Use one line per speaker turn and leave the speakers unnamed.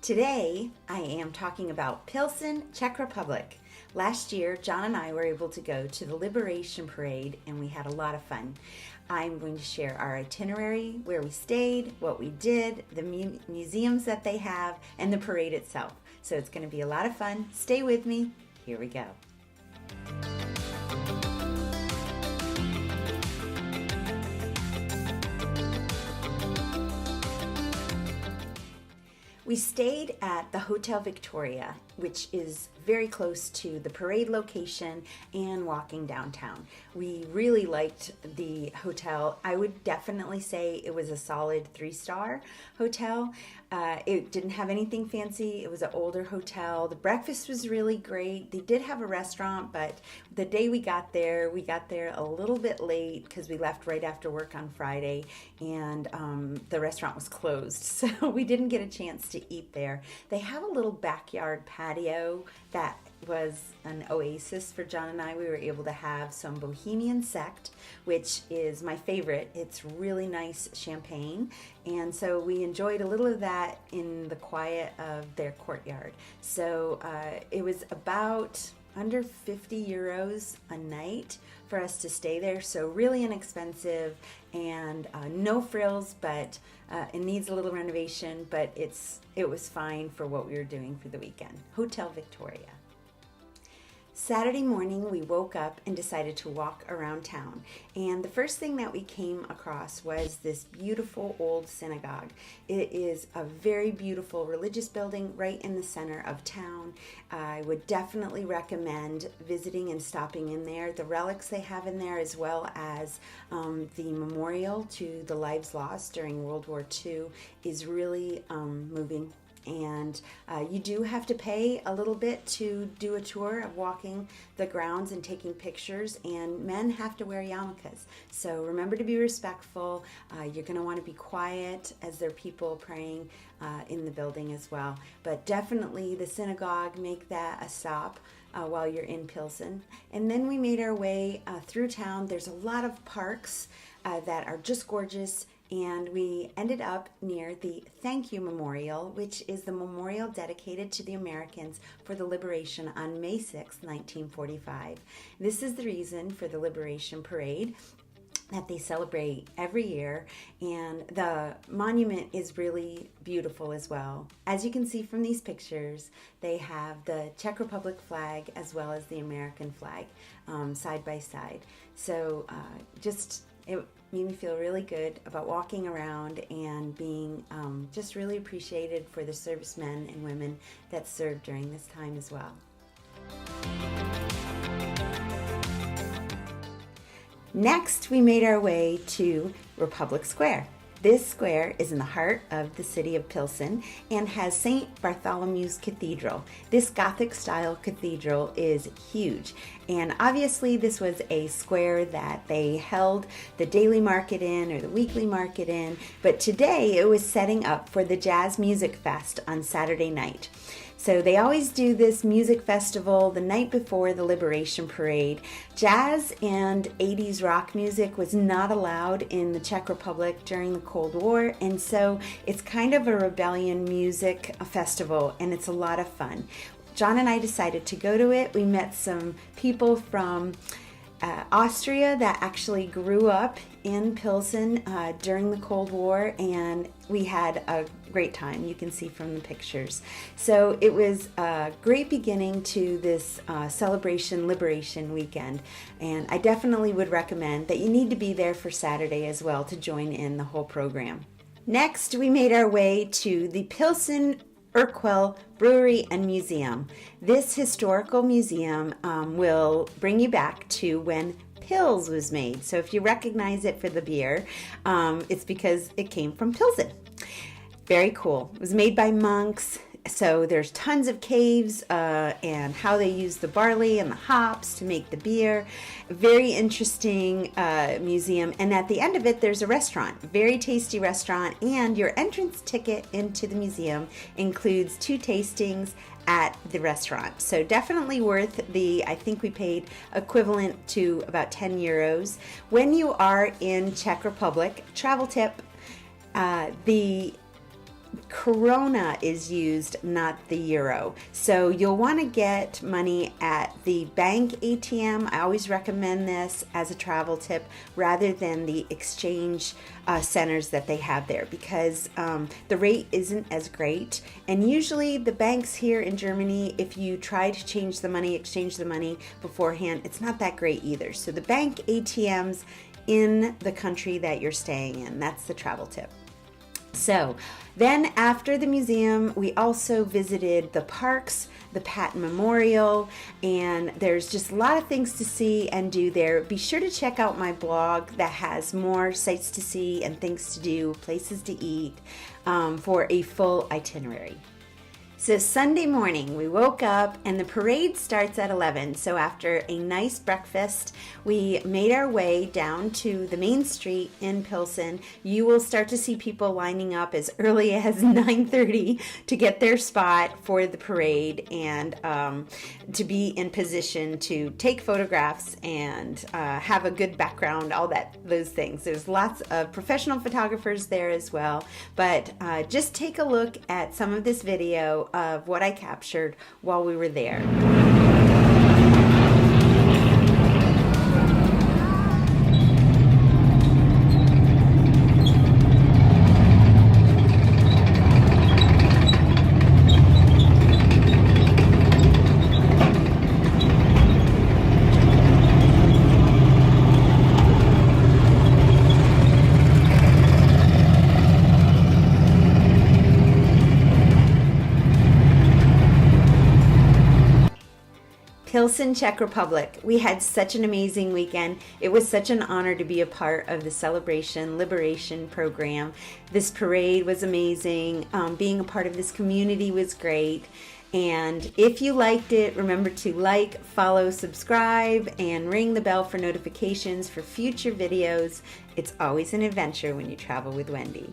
Today, I am talking about Pilsen, Czech Republic. Last year, John and I were able to go to the Liberation Parade and we had a lot of fun. I'm going to share our itinerary, where we stayed, what we did, the museums that they have, and the parade itself. So it's going to be a lot of fun. Stay with me. Here we go. We stayed at the Hotel Victoria, which is very close to the parade location and walking downtown. We really liked the hotel. I would definitely say it was a solid 3-star hotel. It didn't have anything fancy. It was an older hotel. The breakfast was really great. They did have a restaurant, but the day we got there a little bit late because we left right after work on Friday, and the restaurant was closed, so we didn't get a chance to eat there. They have a little backyard patio that was an oasis for John and I. We were able to have some Bohemian Sect, which is my favorite. It's really nice champagne, and so we enjoyed a little of that in the quiet of their courtyard. So it was about under 50 euros a night for us to stay there, so really inexpensive and no frills, but it needs a little renovation, but it was fine for what we were doing for the weekend. Hotel Victoria. Saturday morning, we woke up and decided to walk around town. And the first thing that we came across was this beautiful old synagogue. It is a very beautiful religious building right in the center of town. I would definitely recommend visiting and stopping in there. The relics they have in there, as well as the memorial to the lives lost during World War II, is really moving. And you do have to pay a little bit to do a tour of walking the grounds and taking pictures, and men have to wear yarmulkes. So remember to be respectful. You're going to want to be quiet as there are people praying in the building as well. But definitely the synagogue, make that a stop while you're in Pilsen. And then we made our way through town. There's a lot of parks that are just gorgeous. And we ended up near the Thank You Memorial, which is the memorial dedicated to the Americans for the liberation on May 6, 1945. This is the reason for the Liberation Parade that they celebrate every year, and the monument is really beautiful as well. As you can see from these pictures, they have the Czech Republic flag as well as the American flag side by side. So it made me feel really good about walking around and being just really appreciated for the servicemen and women that served during this time as well. Next, we made our way to Republic Square. This square is in the heart of the city of Pilsen and has St. Bartholomew's Cathedral. This Gothic-style cathedral is huge, and obviously this was a square that they held the daily market in or the weekly market in, but today it was setting up for the Jazz Music Fest on Saturday night. So they always do this music festival the night before the Liberation Parade. Jazz and 80s rock music was not allowed in the Czech Republic during the Cold War, and so it's kind of a rebellion music festival, and it's a lot of fun. John and I decided to go to it. We met some people from Austria that actually grew up in Pilsen during the Cold War, and we had a great time. You can see from the pictures. So it was a great beginning to this celebration liberation weekend, and I definitely would recommend that you need to be there for Saturday as well to join in the whole program. Next, we made our way to the Pilsen Urquell Brewery and Museum. This historical museum will bring you back to when Pils was made. So if you recognize it for the beer, it's because it came from Pilsen. Very cool. It was made by monks. So there's tons of caves and how they use the barley and the hops to make the beer. Very interesting museum. And at the end of it, there's a restaurant, very tasty restaurant. And your entrance ticket into the museum includes 2 tastings at the restaurant. So definitely worth I think we paid equivalent to about 10 euros. When you are in Czech Republic, travel tip, the Corona is used, not the euro. So you'll want to get money at the bank ATM. I always recommend this as a travel tip rather than the exchange centers that they have there, because the rate isn't as great. And usually the banks here in Germany, if you try to exchange the money beforehand, it's not that great either. So the bank ATMs in the country that you're staying in, that's the travel tip. So then after the museum, we also visited the parks, the Patton Memorial, and there's just a lot of things to see and do there. Be sure to check out my blog that has more sights to see and things to do, places to eat, for a full itinerary. So Sunday morning, we woke up and the parade starts at 11. So after a nice breakfast, we made our way down to the main street in Pilsen. You will start to see people lining up as early as 9:30 to get their spot for the parade and to be in position to take photographs and have a good background, those things. There's lots of professional photographers there as well, but just take a look at some of this video of what I captured while we were there. Pilsen, Czech Republic. We had such an amazing weekend. It was such an honor to be a part of the Celebration Liberation program. This parade was amazing. Being a part of this community was great. And if you liked it, remember to like, follow, subscribe, and ring the bell for notifications for future videos. It's always an adventure when you travel with Wendy.